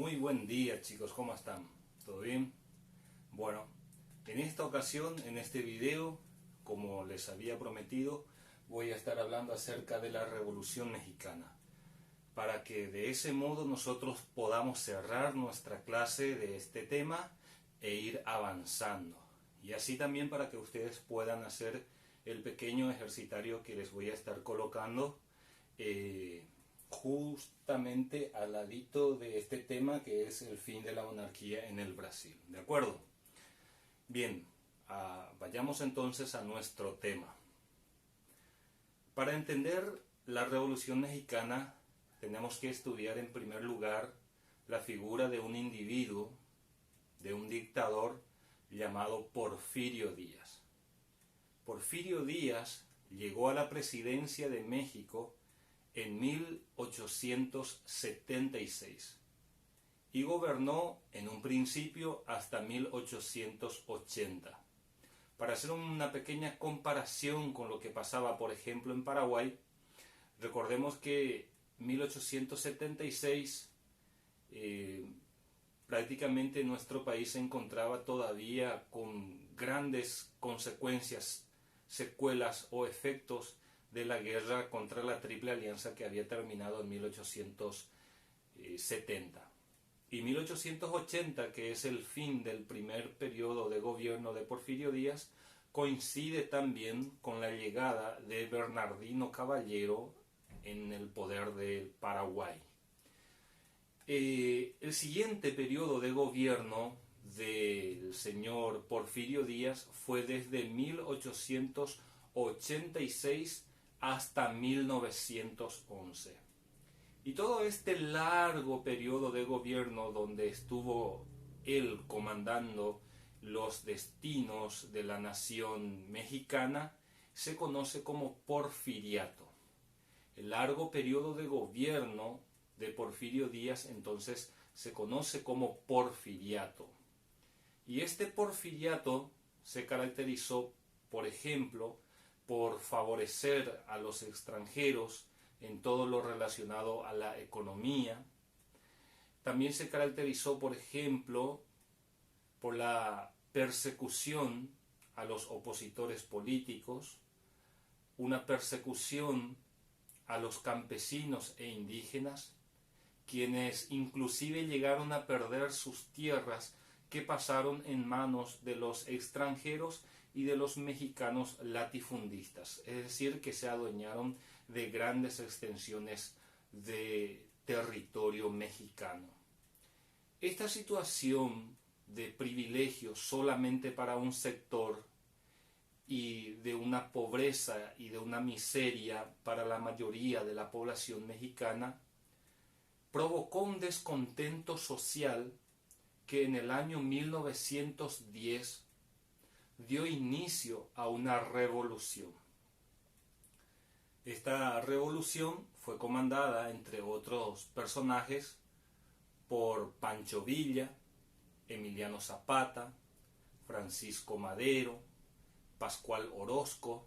Muy buen día, chicos, ¿cómo están? ¿Todo bien? Bueno, en esta ocasión, en este video, como les había prometido, voy a estar hablando acerca de la Revolución Mexicana, para que de ese modo nosotros podamos cerrar nuestra clase de este tema e ir avanzando. Y así también para que ustedes puedan hacer el pequeño ejercitario que les voy a estar colocando justamente al ladito de este tema, que es el fin de la monarquía en el Brasil. ¿De acuerdo? Bien, vayamos entonces a nuestro tema. Para entender la Revolución Mexicana tenemos que estudiar en primer lugar la figura de un individuo, de un dictador llamado Porfirio Díaz. Porfirio Díaz llegó a la presidencia de México en 1876 y gobernó en un principio hasta 1880. Para hacer una pequeña comparación con lo que pasaba, por ejemplo, en Paraguay, recordemos que 1876 prácticamente nuestro país se encontraba todavía con grandes consecuencias, secuelas o efectos de la guerra contra la Triple Alianza que había terminado en 1870. Y 1880, que es el fin del primer periodo de gobierno de Porfirio Díaz, coincide también con la llegada de Bernardino Caballero en el poder del Paraguay. El siguiente periodo de gobierno del señor Porfirio Díaz fue desde 1886 hasta 1911. Y todo este largo periodo de gobierno donde estuvo él comandando los destinos de la nación mexicana se conoce como porfiriato. El largo periodo de gobierno de Porfirio Díaz entonces se conoce como porfiriato. Y este porfiriato se caracterizó, por ejemplo, por favorecer a los extranjeros en todo lo relacionado a la economía. También se caracterizó, por ejemplo, por la persecución a los opositores políticos, una persecución a los campesinos e indígenas, quienes inclusive llegaron a perder sus tierras que pasaron en manos de los extranjeros y de los mexicanos latifundistas, es decir, que se adueñaron de grandes extensiones de territorio mexicano. Esta situación de privilegio solamente para un sector y de una pobreza y de una miseria para la mayoría de la población mexicana provocó un descontento social que en el año 1910 dio inicio a una revolución. Esta revolución fue comandada, entre otros personajes, por Pancho Villa, Emiliano Zapata, Francisco Madero, Pascual Orozco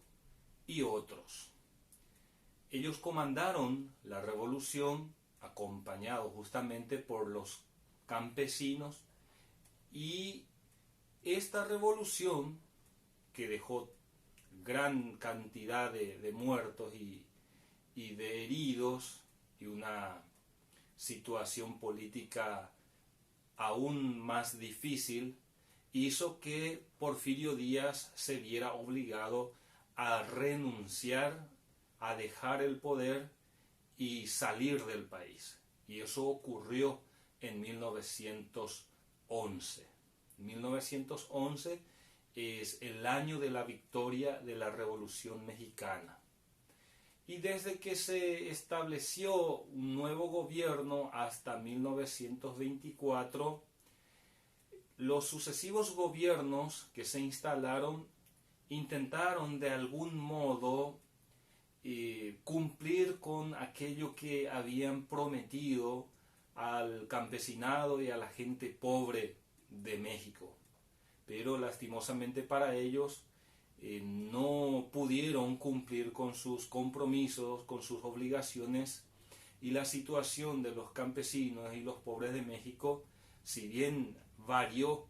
y otros. Ellos comandaron la revolución acompañados justamente por los campesinos, y esta revolución, que dejó gran cantidad de muertos y de heridos y una situación política aún más difícil, hizo que Porfirio Díaz se viera obligado a renunciar, a dejar el poder y salir del país. Y eso ocurrió en 1911. 1911 es el año de la victoria de la Revolución Mexicana. Y desde que se estableció un nuevo gobierno hasta 1924, los sucesivos gobiernos que se instalaron intentaron de algún modo cumplir con aquello que habían prometido al campesinado y a la gente pobre de México. Pero lastimosamente para ellos no pudieron cumplir con sus compromisos, con sus obligaciones, y la situación de los campesinos y los pobres de México, si bien varió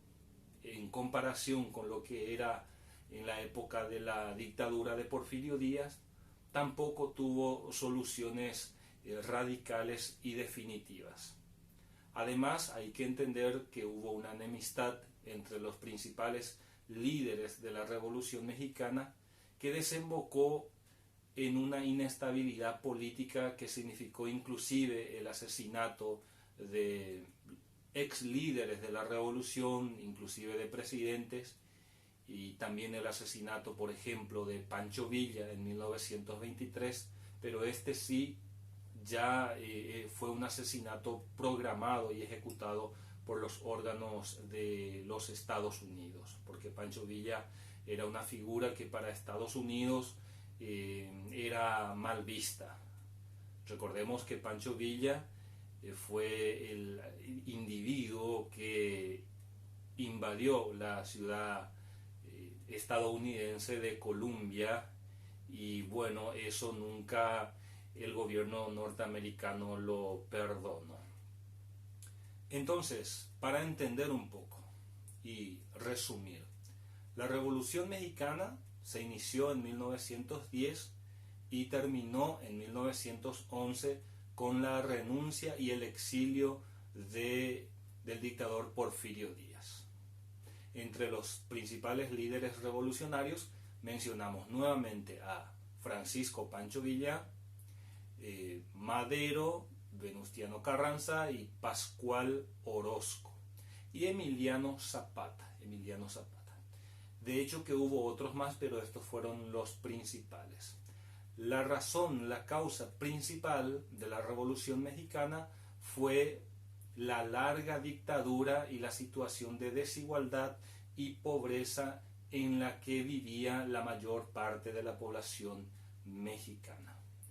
en comparación con lo que era en la época de la dictadura de Porfirio Díaz, tampoco tuvo soluciones radicales y definitivas. Además, hay que entender que hubo una enemistad entre los principales líderes de la Revolución Mexicana que desembocó en una inestabilidad política que significó inclusive el asesinato de ex líderes de la revolución, inclusive de presidentes, y también el asesinato, por ejemplo, de Pancho Villa en 1923, pero este sí ya fue un asesinato programado y ejecutado por los órganos de los Estados Unidos, porque Pancho Villa era una figura que para Estados Unidos era mal vista. Recordemos que Pancho Villa fue el individuo que invadió la ciudad estadounidense de Columbia, y bueno, eso nunca el gobierno norteamericano lo perdonó. Entonces, para entender un poco y resumir, la Revolución Mexicana se inició en 1910 y terminó en 1911 con la renuncia y el exilio del dictador Porfirio Díaz. Entre los principales líderes revolucionarios mencionamos nuevamente a Francisco Pancho Villa, Madero, Venustiano Carranza y Pascual Orozco, y Emiliano Zapata. De hecho que hubo otros más, pero estos fueron los principales. La causa principal de la Revolución Mexicana fue la larga dictadura y la situación de desigualdad y pobreza en la que vivía la mayor parte de la población mexicana.